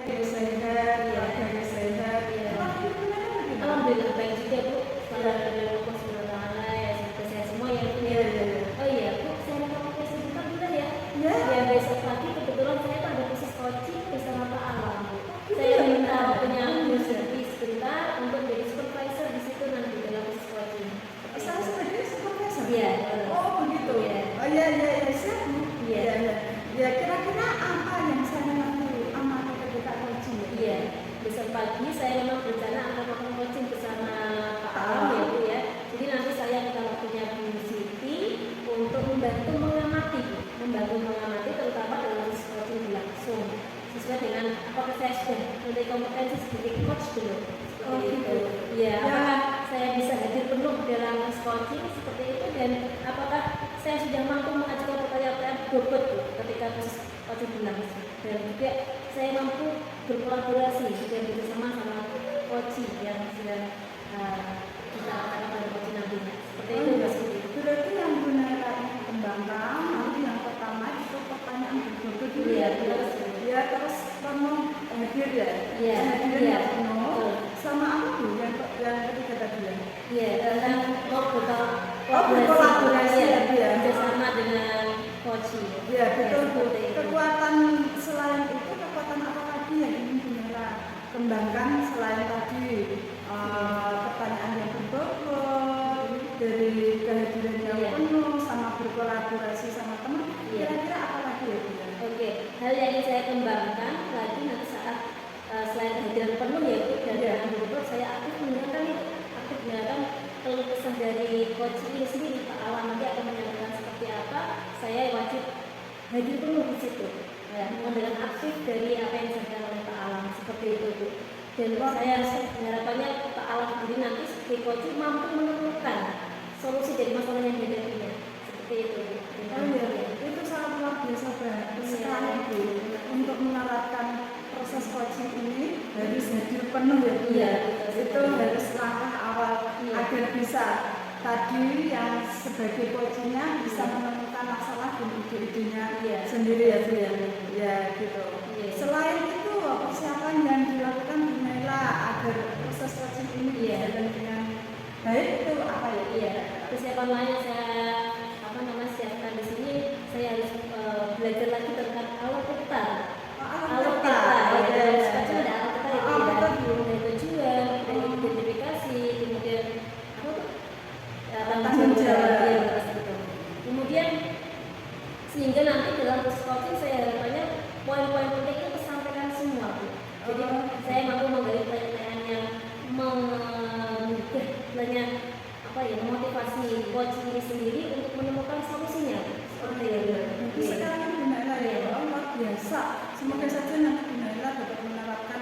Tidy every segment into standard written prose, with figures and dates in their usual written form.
sehat, Iya. keluarganya sehat. Iya. Alhamdulillah. Alhamdulillah baik juga Bu. Salam dari Allah Subhanahu wa taala ya, semoga sehat semua ya Bu ya. Iya. Oh iya Bu, saya mau pakai sebentar bentar ya. Ya. Ya besok pagi kebetulan saya tuh ada khusus coaching bersama Pak Alam. Gitu Saya ya, minta benar. waktunya Bu Siti sebentar untuk jadi supervisor di situ nanti dalam khusus coaching. Saya sebagai supervisor. Iya. Oh begitu. Iya. Oh iya siap Bu. Iya. Ya kira-kira apa yang saya nanti amalkan ketika coaching? Iya. Besok pagi saya memang berencana akan melakukan coaching bersama Pak Alam ya Bu ya. Jadi nanti saya minta waktunya Bu Siti untuk membantu mengamati terutama dalam coaching berlangsung sesuai dengan apakah saya sudah memiliki kompetensi sebagai coach belum seperti itu. Ya, apakah saya bisa hadir penuh dalam coaching seperti itu dan apakah saya sudah mampu mengajukan pertanyaan bobot ketika proses coaching berlangsung dan juga saya mampu berkolaborasi dan bersama sama coach yang sudah kita akan pada coach nantinya seperti itu Mas. Berarti yang benar kembangkan nanti yang pertama itu pertanyaan berbobot dulu Iya, ya terus kamu hadir ya Iya, hadir iya. penuh sama apa tuh yang ketiga tadi ya Iya, tentang berkolaborasi ya bersama dengan coach. Ya betul Bu. Seperti itu. Kekuatan selain itu kekuatan apa lagi yang ingin Bunela kembangkan selain tadi pertanyaan yang berbobot dari kehadiran yang Iya. penuh sama berkolaborasi sama teman. Iya. Kira-kira apa lagi ya Bu? Oke, hal yang ingin saya kembangkan lagi nanti saat selain kehadiran penuh ya Bu dan dengan berbobot saya aktif mendengarkan keluh kesah dari coach ini sendiri Pak Alam nanti akan menyampaikan seperti apa. Saya wajib hadir penuh di situ ya, dengan aktif dari apa yang disampaikan oleh Pak Alam seperti itu Bu. Dan saya harapannya Pak Alam sendiri nanti sebagai coach mampu menemukan solusi dari masalah yang dihadapinya seperti itu Bu. Oh iya, itu sangat luar biasa sekali Bu untuk menerapkan proses coaching ini harus hadir penuh ya Bu ya. Itu harus langkah awal agar bisa tadi yang sebagai coachingnya bisa menemukan masalah dan ide-idenya sendiri ya Bu ya. Ya gitu. Selain itu persiapan yang dilakukan Bunela agar proses coaching ini berjalan dengan baik itu apa ya? Iya, persiapan lain saya siapkan di sini. Saya harus belajar lagi tentang alat putar. Alat putar, ya. Sekarang ada alat putar itu dari tujuan, dari identifikasi, kemudian apa tuh? Tanggung jawab. Kemudian sehingga nanti dalam proses coaching saya harapannya poin-poin penting itu tersampaikan semua Bu. Jadi saya mampu menggali pertanyaan yang memotivasi coach ini sendiri untuk menemukan solusinya seperti itu. Sekarang Bunela ya luar biasa. Semoga saja nanti Bunela dapat menerapkan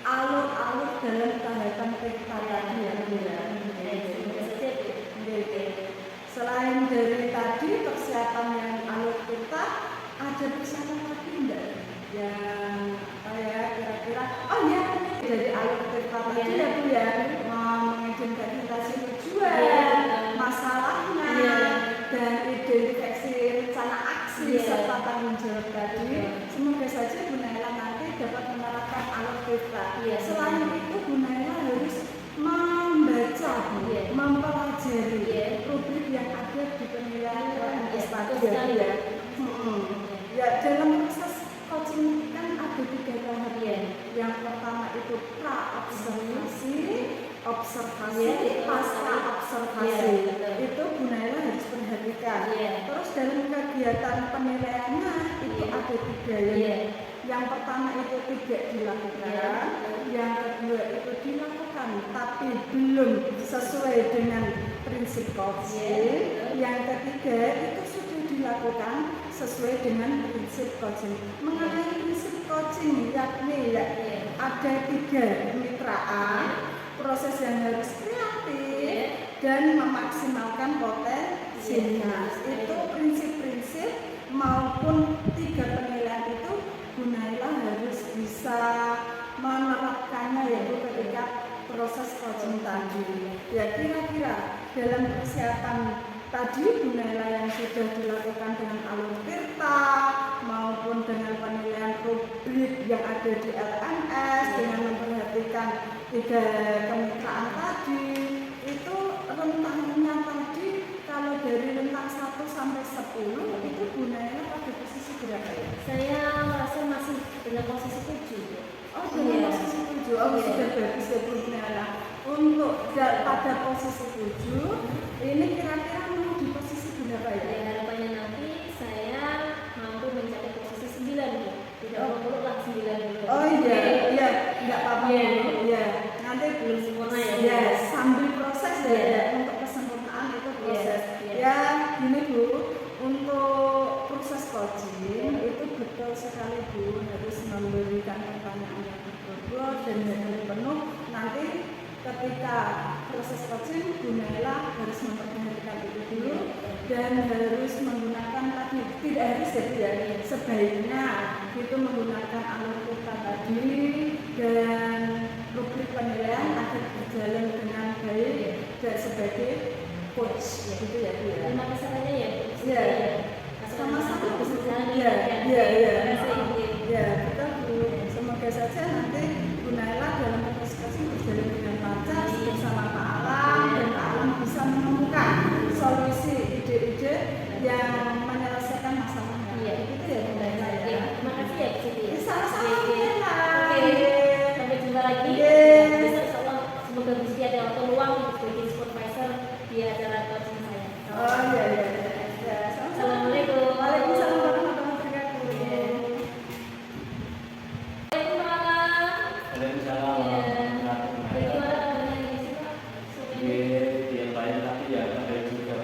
alur-alur dalam tahapan PK tadi ya Bu ya. Semoga saja Bu. Selain dari tadi persiapan yang alur kita, ada persiapan lagi enggak? Yang apa ya kira-kira? Oh ya dari alur kita tadi ya Bu ya, mengidentifikasi tujuan, masalahnya, dan identifikasi rencana aksi serta tanggung jawab tadi. Semoga saja Bunela nanti dapat menerapkan alur kita. Selain itu Bunela harus membaca, mempelajari rubrik yang ada di penilaian KMS tadi ya. Ya dalam proses coaching kan ada 3 tahap ya. Yang pertama itu observasi, pasca observasi. Itu Bunela harus perhatikan. Terus dalam kegiatan penilaiannya itu ada 3 ya. Yang pertama itu tidak dilakukan, yang kedua itu dilakukan tapi belum sesuai dengan prinsip coaching, yang ketiga itu sudah dilakukan sesuai dengan prinsip coaching. Mengenai prinsip coaching yakni ada 3 kemitraan, proses yang harus kreatif dan memaksimalkan potensinya. Itu prinsip-prinsip maupun 3 penilaian itu Bunela harus bisa menerapkannya ya Bu ketika proses coaching tadi. Ya kira-kira dalam persiapan tadi Bunela yang sudah dilakukan dengan alur tirta, maupun dengan penilaian rubrik yang ada di LMS, dengan memperhatikan 3 kemitraan tadi, itu rentangnya tadi kalau dari rentang 1 sampai 10 itu gunanya pada posisi berapa ya? Saya merasa masih dengan posisi 7. Oh, dengan posisi 7. Oh, sudah bagus ya Bu Nela. Untuk pada posisi 7 ini kira-kira mau di posisi berapa ya? Ya, harapannya nanti saya mampu mencapai posisi 9 Bu. Tidak perlu lah 9 dulu. Oh iya, iya, enggak apa-apa. Iya, nanti belum sempurna ya. Ya, sambil proses ya, untuk kesempurnaan itu proses. Ya, gini Bu, untuk proses coaching itu betul sekali Bu, harus memberikan pertanyaan yang berbobot dan yang penuh. Nanti ketika proses coaching, Bu Naila harus memperhatikan itu dulu dan harus menggunakan tadi, tidak harus ya, sebaiknya itu menggunakan alur kota tadi dan rubrik penilaian agar berjalan dengan baik dan sebagai coach gitu ya Bu ya. Terima kasih banyak ya. Iya. Sama-sama bisa jalan. Iya, kita Bu. Semoga saja nanti Bu Naila dalam proses coaching berjalan dengan lancar bersama Pak Alam dan Pak Alam bisa menemukan solusi ide-ide yang menyelesaikan masalahnya. Iya, itu ya Bu Naila ya. Terima kasih ya Bu Siti. Sama-sama Bu Naila. Sampai jumpa lagi. Iya. Semoga Bu Siti ada waktu luang untuk bikin supervisor di acara coaching saya. Oh iya. Assalamualaikum. Waalaikumsalam warahmatullahi wabarakatuh. Waalaikumsalam. Bagaimana kabarnya di sini Pak? Dia lain tapi ya ada juga.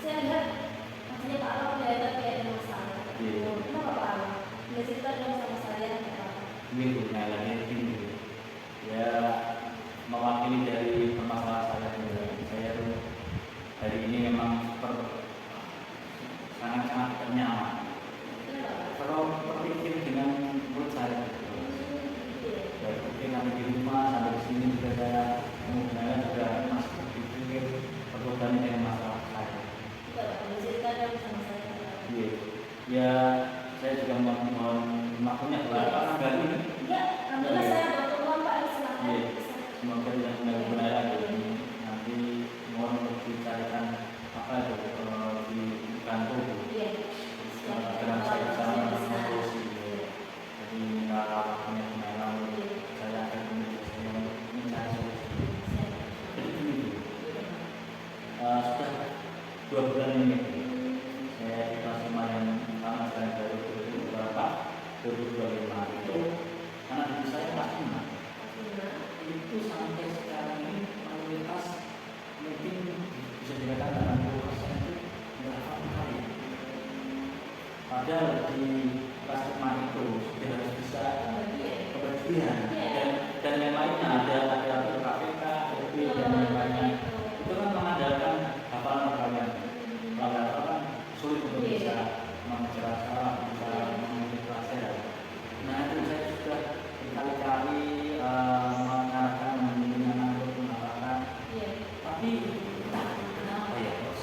Saya lihat maksudnya Pak Alam kelihatan kayak ada masalah. Kenapa Pak Alam? Bisa cerita dong sama saya. Ini punya lagi ini. Ya mewakili dari permasalahan saya juga. Saya tuh hari ini memang sangat nyaman. Kalau berpikir dengan menurut saya, berpikir nanti di rumah sampai di sini juga saya menggunakan juga masih berpikir pergaulan dengan masalah saya. Iya, ya saya juga mohon maklumnya kalau kali ini. Ya, alhamdulillah saya berpeluang Pak, silakan. Iya, semoga tidak benar-benar nanti mohon untuk dicarikan apa itu di kantor. Iya. Dengan saya sama solusi. Jadi kalau punya pengalaman, saya akan mencari solusi. Jadi begini, sudah 2 bulan ini saya dikasih yang sama saya dari 2025 itu anak didik saya kelas 5 itu sampai sekarang ini mayoritas mungkin bisa dikatakan 80% itu berapa kali. Padahal di kelas 5 itu sudah harus bisa kebagian dan yang lainnya ada KPK, LP dan yang lainnya itu kan mengandalkan hafalan kalian. Kalau kan sulit untuk bisa mengejar salah, bisa mengerti pelajaran. Nah itu saya sudah berkali-kali mengarahkan, membimbing untuk mengarahkan. Tapi entah kenapa ya bos,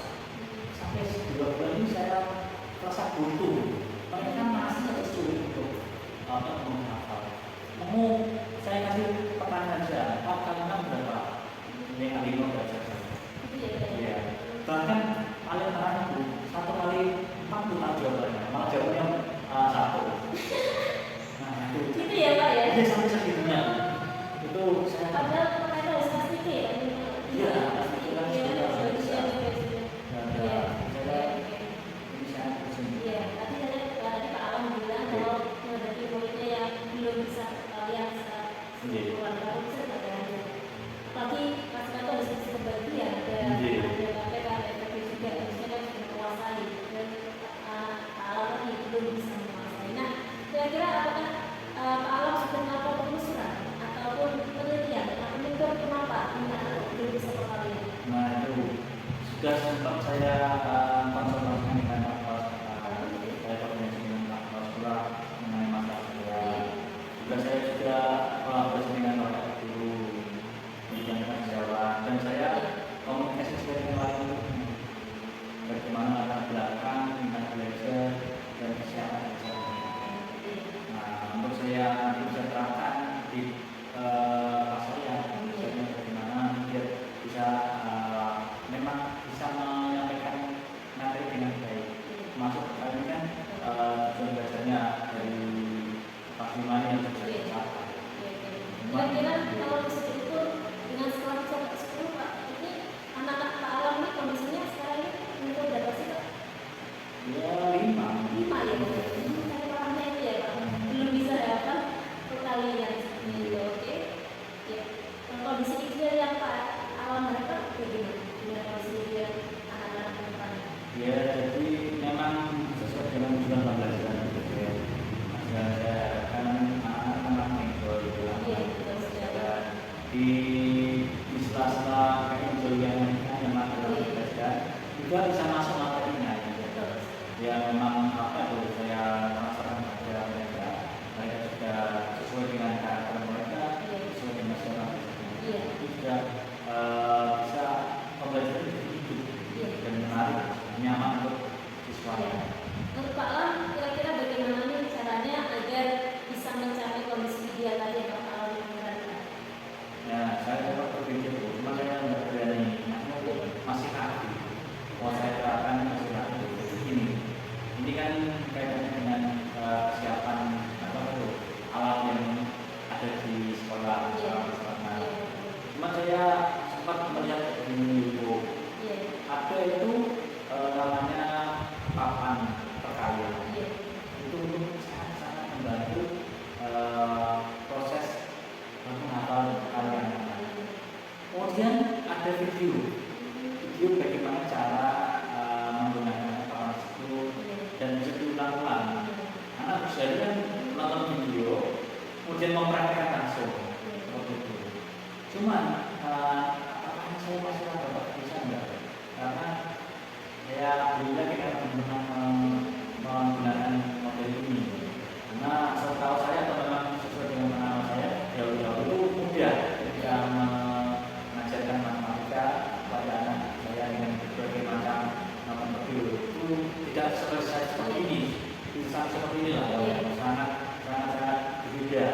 sampai 2 bulan ini saya rasa buntu. Mereka masih sulit untuk menghafal. Saya kasih pertanyaan saja, Pak kalian berapa? Ini kali 5 belajar saja. Iya. Bahkan paling terang itu 1 kali 40 tahun jawabannya, malah jawabnya 1. Nah itu. Gitu ya Pak ya? Iya sampai segitunya. Itu saya. Padahal mereka harus pasti ya. Iya. Iya, tadi Pak Alam bilang kalau menghadapi muridnya yang belum bisa kalian sempurna, kalau bisa kalian. Tapi Mas Kato harus bisa kebagian dan ada KPK, ada juga harusnya kan sudah menguasai dan Pak Alam tadi belum bisa menguasai. Nah, kira-kira apakah Pak Alam sudah melakukan penelusuran ataupun penelitian atau menentukan kenapa belum bisa perkalian? Nah itu sudah sempat saya konsultasi dengan saya koordinasi dengan Pak Sekolah mengenai masalah saya. Juga saya sudah kolaborasi dengan Bapak Guru menjalankan jawab dan saya komunikasi dengan lain bagaimana latar belakang tingkat belajar dan kesiapan tujuannya juga tercapai. Kira-kira kalau seperti itu dengan sekolah sampai ke 10 Pak, ini anak-anak Pak Alam ini kondisinya sekarang ini umur berapa sih Pak? Ya 5. 5 ya Pak. Ini cari orangnya itu ya Pak. Belum bisa ya Pak perkalian seperti itu, oke? Ya. Kondisi ideal yang Pak Alam mereka bagaimana? Dengan kondisi ideal anak-anak depan? Ya, jadi memang sesuai dengan tujuan pembelajaran gitu ya. Ada kan anak-anak menonjol gitu lah. Iya, betul sekali. Di sela-sela kayak yang memang ada belajar juga bisa masuk materinya. Betul. Ya memang apa itu saya merasakan pada mereka juga sesuai dengan karakter mereka, sesuai dengan masyarakat. Iya. Itu juga bisa pembelajaran jadi hidup dan menarik, nyaman untuk siswa. Untuk Pak Alam, kira-kira bagaimana nih caranya agar bisa mencapai kondisi ideal tadi yang Pak Alam inginkan? Ya, saya sempat berpikir, cuma saya nggak berani, masih ragu. Mau saya terapkan masih ragu. Jadi ini kan kaitannya dengan kesiapan apa itu alat yang ada di sekolah. Cuma saya sempat melihat di YouTube, ada itu namanya papan perkalian. Itu sangat membantu proses menghafal perkalian. Kemudian ada video bagaimana cara menggunakan papan tersebut dan bisa diulang-ulang. Anak bisa kan nonton video, kemudian mempraktikkan langsung. Seperti itu. Cuman apakah saya masih dapat bisa enggak? Karena ya bila kita menggunakan model ini, karena setahu saya atau memang sesuai dengan pengalaman saya, dahulu mudah ketika mengajarkan matematika pada anak saya dengan berbagai macam video itu tidak seperti ini, bisa seperti inilah, sangat berbeda.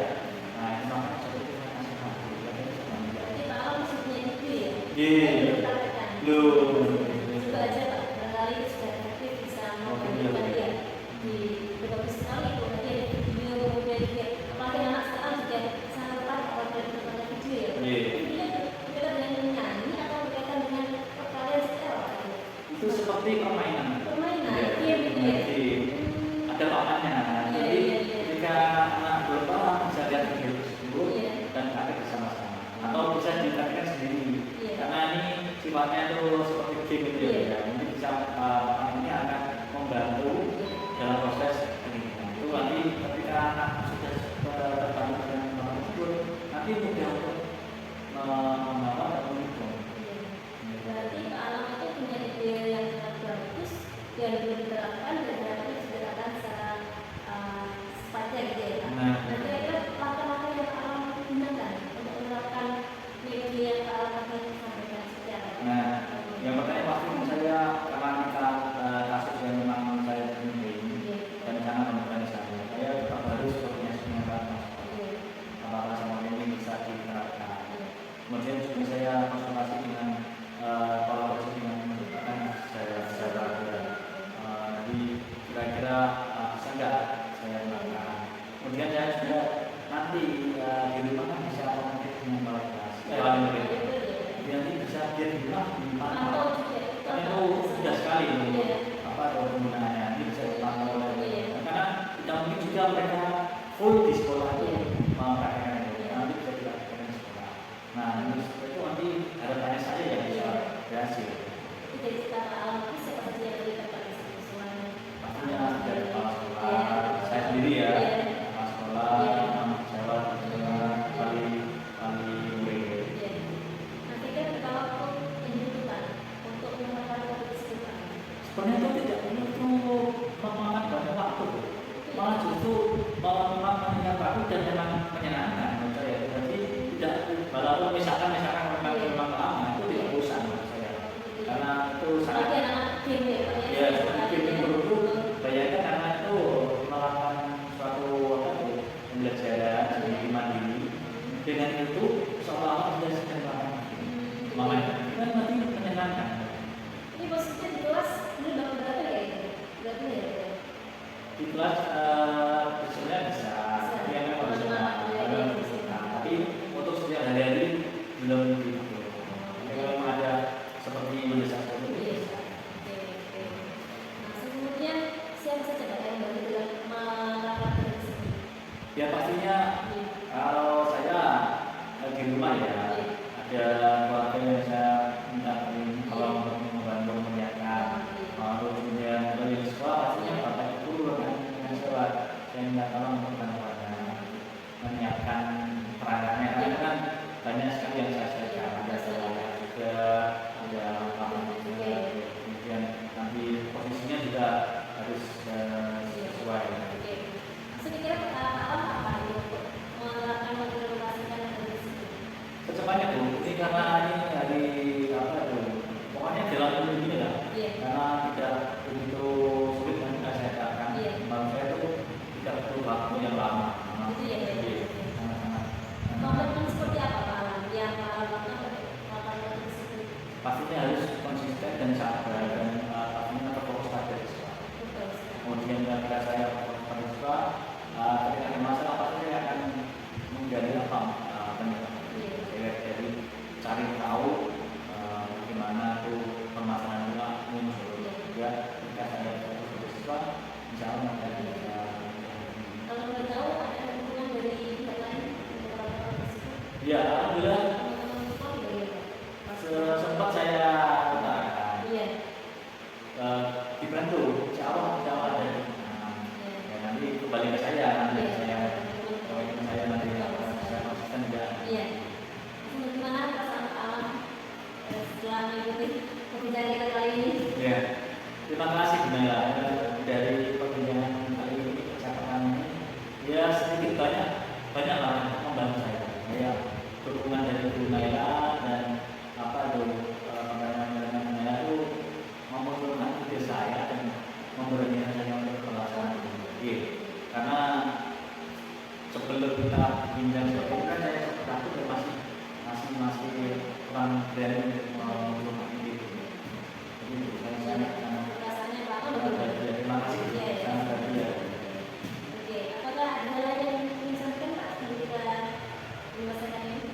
Nah, itu makanya seperti itu saya masih mampu. Jadi Pak Alam maksudnya itu ya? Iya. Loh. Coba aja Pak, barangkali sudah efektif bisa memberikan dia di bagus sekali itu nanti ada video kemudian dia apalagi anak sekarang juga sangat tertarik kalau dia menonton video ya. Intinya berkaitan dengan menyanyi atau berkaitan dengan perkalian secara itu seperti permainan. Game itu ya. Ada papannya. Jadi ketika anak belum paham bisa lihat video tersebut dan ada bersama-sama atau bisa dipraktikkan sendiri. Karena ini sifatnya itu seperti game itu ya. Ini bisa ini akan membantu dalam proses pendidikan. Itu nanti ketika anak sudah terbantu dengan hal tersebut, nanti mudah untuk membawa dan menghitung. Berarti Pak Alam itu punya ide yang sangat bagus dan belum diterapkan dan harapannya bisa diterapkan secara secepatnya gitu ya Pak. Nah kira-kira langkah-langkah yang Pak Alam gunakan untuk menerapkan ide yang Pak Alam akan sampaikan secara yang pertama pasti saya karena kita kasus yang memang saya bimbing dan sangat memperhatikan saya tetap harus menyatakan apakah semua ini bisa diterapkan. Kemudian juga saya konsultasi dengan kolaborasi dengan saya jadi kira-kira bisa nggak saya lakukan. Kemudian saya juga nanti di rumah kan bisa komunikasi dengan wali murid. Nanti bisa dia di rumah dipantau. Karena itu sudah sekali apa penggunaannya ini bisa dipantau karena tidak mungkin juga mereka full di sekolah itu mempraktekkan itu. Nanti bisa dilakukan di sekolah. Nah, itu nanti harapannya saya ya bisa berhasil. Jadi kita Alam siapa saja yang berikan partisipan Pastinya dari kepala sekolah, saya sendiri ya, kepala sekolah, sewa, kali murid. Nanti kan kalau yang dibutuhkan untuk menerapkan kompetisi Pak. Sebenarnya itu tidak perlu memakan banyak waktu, malah justru memakan banyak waktu dan memang menyenangkan menurut saya. Jadi tidak, walaupun misalkan memang lama itu tidak bosan menurut saya, karena itu sangat ya seperti game itu bayangkan karena itu melakukan suatu pembelajaran sendiri mandiri dengan itu seolah-olah sudah sedang melakukan makanya kan nanti menyenangkan. Ini posisinya di kelas ini dapat berapa ya itu? Berarti ya? Di kelas sebenarnya bisa, tapi yang memang harus banyak sekali yang saya siapkan, ada layar juga, ada lapangan juga, kemudian nanti posisinya juga harus sesuai. Sekira apa untuk menerapkan menginovasikan dari sini? Secepatnya Bu, ini karena ini dari apa itu, pokoknya jalan dulu ini lah, karena tidak begitu sulit yang sudah saya katakan. Menurut saya itu tidak perlu waktu yang lama. Sangat-sangat. Komitmen seperti apa Pak Alam? Yang Pak Alam lakukan tersebut? Pastinya harus konsisten dan sabar dan pastinya terfokus pada siswa. Kemudian ketika saya fokus pada siswa, ketika ada masalah pasti saya akan menggali apa dari cari tahu bagaimana tuh permasalahan itu muncul. Juga ketika saya fokus pada siswa, insya Allah nanti bisa. Kalau boleh tahu ada hubungan dari pihak lain untuk lakukan tersebut? Ya, alhamdulillah sempat saya utarakan. Dibantu, insya Allah ada. Ya, nanti kembali ke saya, nanti saya nanti saya konsisten juga. Bagaimana perasaan Pak Alam setelah mengikuti perbincangan kita kali ini? Ya, terima kasih Bunaya dari perbincangan kali ini, percakapan ini. Ya sedikit banyak lah membantu saya. Ya, dukungan dari Bunaya dan apa itu Bunaya itu memunculkan ide saya dan memberanikan saya untuk pelaksanaan ini. Karena sebelum kita bincang seperti itu kan saya takut masih kurang berani untuk ini. Jadi saya sangat Rasanya Pak Alam terima kasih sangat bahagia. Oke, apakah ada hal lain yang ingin disampaikan Pak sebelum kita menyelesaikan ini?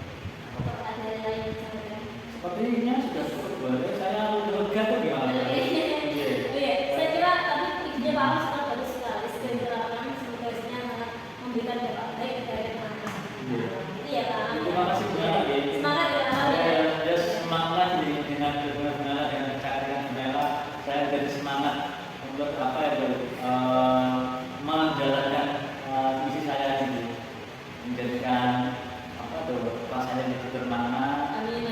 Apakah ada hal lain yang disampaikan? Sepertinya sudah cukup boleh saya lega tuh gimana? Saya kira tadi ide Pak Alam sangat bagus sekali. Segera diterapkan, semoga isinya sangat memberikan dampak baik dari anak-anak. Iya Pak. Terima kasih banyak. Semangat ya Pak. Saya semangat dengan Bunaya dan kehadiran Bunaya. Saya jadi semangat untuk apa itu menjalankan misi saya ini, menjadikan apa tuh kelas saya lebih bermakna. Amin.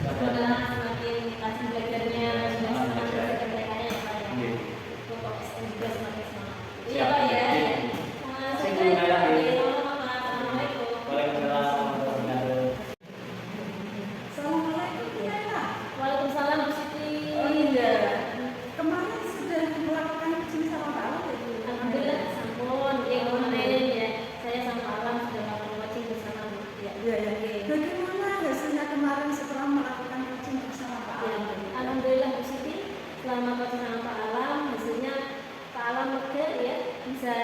Semoga semakin rajin belajarnya, sudah semakin belajar mereka-nya ya Pak. Untuk OSN juga semakin semangat. Iya Pak ya. Assalamualaikum Bunaya. Waalaikumsalam Bu Siti. Oh iya, kemarin sudah melakukan kucing sama Pak Alam ya Bu? Alhamdulillah sampun. Ya kemarin ya saya sama Pak Alam sudah melakukan coaching bersama Bu. Ya. Iya. Bagaimana hasilnya kemarin setelah melakukan kucing bersama Pak Alam? Alhamdulillah Bu Siti, selama coaching sama Pak Alam hasilnya Pak Alam lega ya, bisa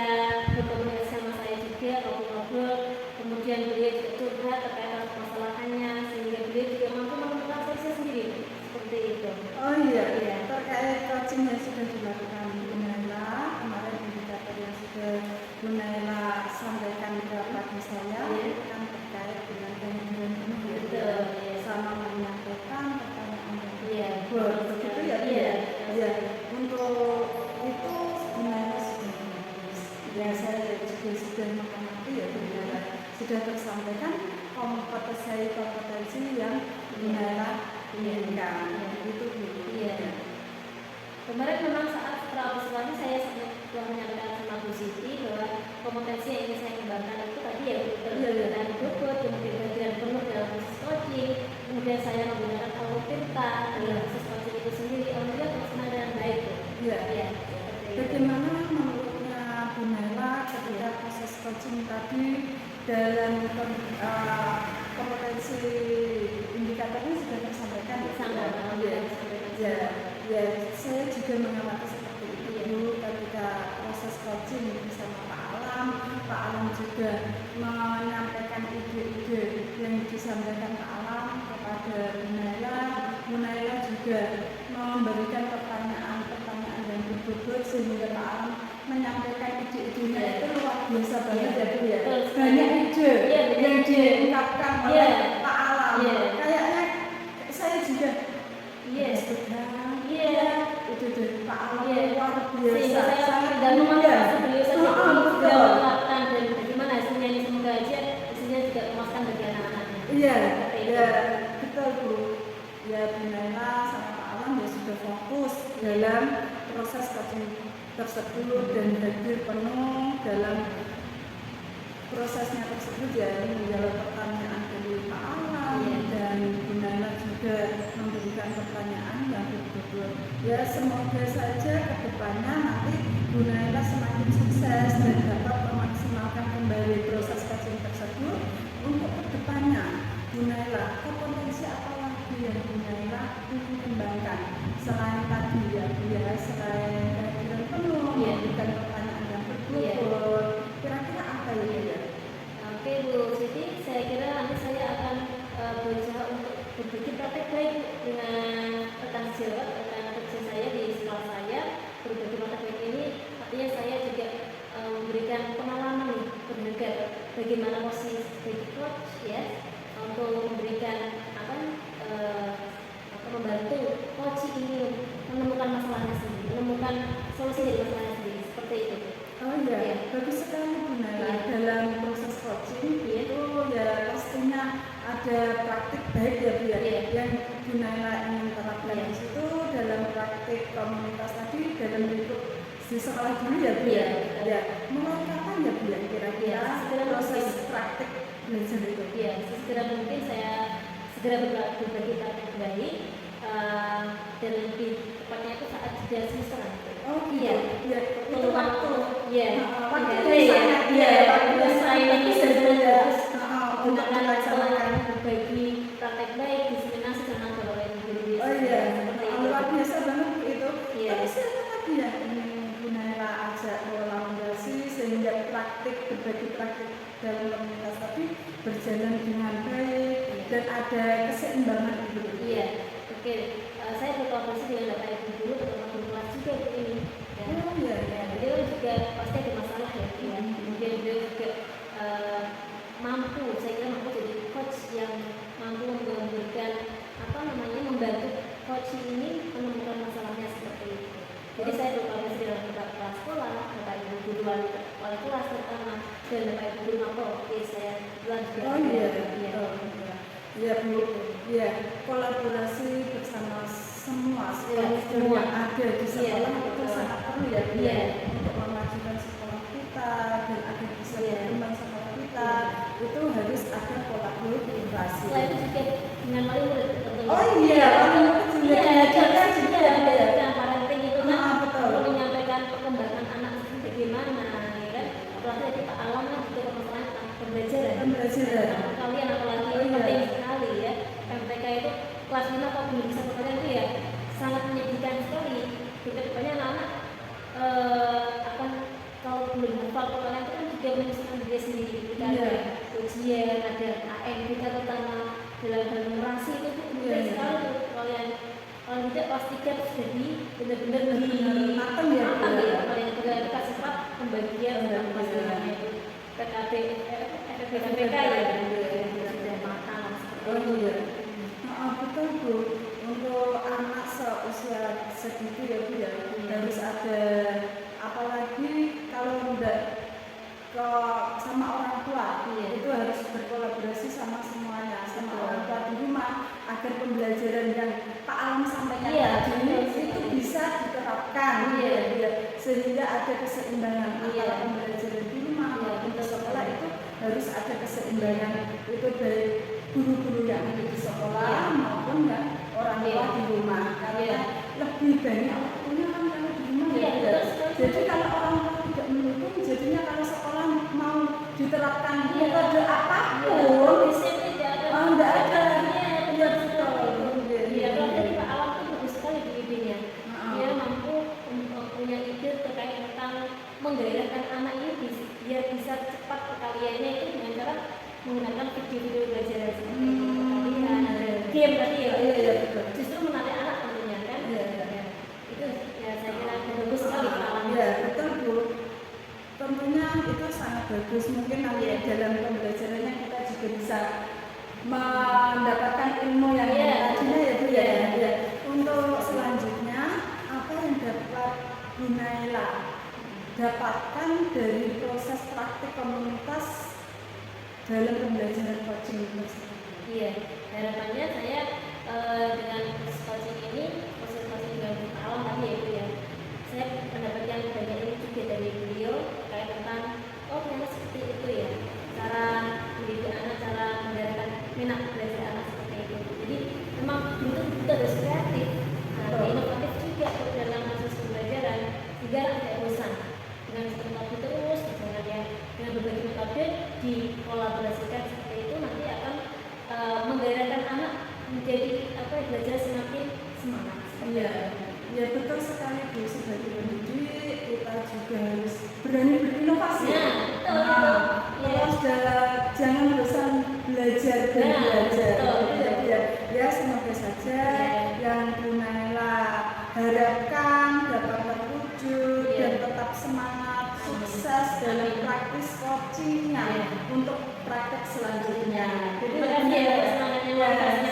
berkomunikasi sama saya juga, ngobrol-ngobrol, kemudian beliau juga curhat terkait permasalahannya, sehingga beliau juga mampu menemukan solusi sendiri seperti itu. Oh iya, terkait coaching yang sudah dilakukan Bunaya, kemarin indikator yang sudah Bunaya sampaikan kepada saya itu kan terkait dengan gangguan ini sama menyampaikan pertanyaan yang begitu ya Bu? Ya, untuk itu Bunaya sudah bagus. Ya saya juga sudah mengamati ya Bunaya sudah tersampaikan kompetensi yang Bunaya inginkan. Itu Bu. Kemarin memang saat setelah observasi saya telah menyampaikan sama Bu Siti bahwa kompetensi yang ingin saya kembangkan itu tadi ya berkaitan bobot, kemudian bagian penuh dalam proses coaching, kemudian saya menggunakan Algotirta dalam proses coaching itu sendiri. Alhamdulillah terlaksana dengan baik. Bagaimana menurutnya Bunaya ketika proses coaching tadi dalam kompetensi indikatornya sudah tersampaikan ya? Sangat Ya, saya juga mengamati seperti itu Bu, ketika proses coaching bersama Pak Alam juga menyampaikan ide-ide yang disampaikan Pak Alam kepada Bunaya juga memberikan pertanyaan yang berbobot sehingga Pak Alam menyampaikan ide-idenya itu luar biasa banget ya Bu ya. Banyak ide yang diungkapkan oleh Pak Alam. Kayaknya saya juga itu dari Pak Alam luar biasa. Sehingga saya dan memanfaatkan beliau saja sudah menerapkan dan bagaimana hasilnya ini semoga aja hasilnya juga memuaskan bagi anak-anaknya. Iya. Ya, betul Bu. Ya, Bu Naila sama Pak Alam ya sudah fokus dalam proses coaching tersebut dan hadir penuh dalam prosesnya tersebut ya, menjawab pertanyaan dari Pak Alam dan Bu Naila juga memberikan pertanyaan yang betul-betul ya, semoga saja ke depannya nanti Bu Naila semakin sukses dan dapat memaksimalkan kembali proses coaching tersebut untuk ke depannya. Bu Naila, kompetensi apa lagi yang Bu Naila ingin kembangkan selain tadi ya Bu ya, selain kehadiran penuh, memberikan pertanyaan yang betul-betul, kira-kira apa ya? Oke Bu Siti, saya kira nanti saya akan berusaha untuk berbagi praktek baik dengan rekan sejawat, rekan kerja saya di sekolah saya. Berbagi praktek baik ini artinya saya juga memberikan pengalaman berharga bagaimana posisi sebagai coach ya, untuk memberikan membantu coach ini menemukan masalahnya sendiri, menemukan solusi dari masalahnya sendiri, seperti itu. Oh iya, bagus sekali Bu Naila. Dalam proses coaching itu ya pastinya ada praktik baik ya Bu ya, yang Bu Naila ingin terapkan di situ dalam praktik komunitas tadi dalam bentuk di sekolah dulu ya Bu ya. Ya, mulai kapan ya Bu ya kira-kira proses praktik belajar itu? Ya, segera mungkin saya segera berbagi praktik baik dan lebih tepatnya itu saat jeda semester. Oh iya, ya itu waktu. Iya, waktu saya ini sebenarnya untuk melaksanakan berbagi praktek baik, diseminasi dengan orang guru. Oh iya, luar biasa banget itu. Iya. Tapi siapa lagi ya ini Bu Naila ajak kolaborasi sehingga praktik berbagi praktik dalam komunitas tadi berjalan dengan baik dan ada keseimbangan itu. Iya, oke. Saya berkolaborasi dengan Bapak Ibu guru terutama guru kelas juga ini. Oh iya. Beliau juga pasti ada masalah ya. Kemudian beliau juga mampu, saya kira mampu jadi coach yang mampu memberikan membantu coach ini menemukan masalahnya seperti itu. Jadi saya berkolaborasi dengan kepala sekolah, Bapak Ibu guru wali kelas terutama dan Bapak Ibu guru mapol. Oke, saya lanjutkan. Oh iya. Iya Bu, ya kolaborasi bersama semua sekolah yang ada di sekolah itu sangat perlu ya Bu untuk memajukan sekolah kita dan agar bisa berkembang sekolah kita itu harus ada kolaborasi. Selain itu juga dengan wali murid. Oh iya, wali murid juga yang parenting itu kan betul. Menyampaikan perkembangan anak bagaimana ya kan, apalagi kita alam kan juga permasalahan pembelajaran. Kalian apalagi penting sekali ya, MTK itu kelas 5 atau belum bisa bekerja itu ya sangat menyedihkan sekali. Kedepannya anak-anak akan kalau belum hafal kalian itu kan juga menyusahkan diri sendiri. Kita ada ujian, ada AM kita terutama dalam hal numerasi itu mudah sekali tuh kalian. Kalau tidak kelas 3 sudah benar-benar matang ya. Kalian juga sempat pembagian dan pembagiannya itu PKB, PKBK ya. Oh iya, betul Bu. Untuk anak seusia segitu ya Bu ya, harus ada, apalagi kalau enggak sama orang tua, itu harus berkolaborasi sama semuanya, sama orang tua di rumah agar pembelajaran yang Pak Alam sampaikan tadi itu bisa diterapkan, sehingga ada keseimbangan antara pembelajaran di rumah maupun di sekolah itu harus ada keseimbangan itu dari guru-guru yang ada di sekolah maupun yang orang tua di rumah, karena lebih banyak waktunya kan kalau di rumah jadi kalau orang tua tidak mendukung, jadinya kalau sekolah mau diterapkan metode apapun enggak ada. Iya betul. Kalau tadi Pak Alam itu bagus sekali bimbingnya. Dia mampu punya ide terkait tentang menggairahkan anak ini biar bisa cepat perkaliannya itu dengan cara menggunakan video-video belajar seperti itu. Game tadi ya. Justru menarik anak tentunya kan. Itu ya saya kira bagus sekali Pak Alam. Iya betul Bu. Tentunya itu sangat bagus. Mungkin nanti dalam pembelajarannya kita juga bisa mendapatkan ilmu yang tadinya ya Bu ya. Untuk selanjutnya apa yang dapat Bu Naila dapatkan dari proses praktik komunitas dalam pembelajaran coaching tersebut? Iya, harapannya saya dengan proses coaching ini, proses coaching dengan Buta Alam tadi ya itu ya, saya mendapatkan banyak ilmu juga dari beliau terkait tentang oh ternyata seperti itu ya, cara mendidik anak, cara menggerakkan minat belajar anak seperti itu. Jadi memang betul-betul harus kreatif, inovatif juga dalam proses pembelajaran, sehingga tidak bosan dengan metode terus, misalnya ya dengan berbagai metode dikolaborasikan seperti itu nanti akan menggairahkan anak menjadi belajar semakin semangat. Iya, ya betul sekali Bu. Sebagai pendidik kita juga harus berani berinovasi. Terus jangan bosan belajar dan belajar. Ya semoga saja yang Bu Naila harapkan dapat terwujud dan tetap semangat, sukses dalam praktis coachingnya untuk praktek selanjutnya. Jadi semangatnya luar biasa.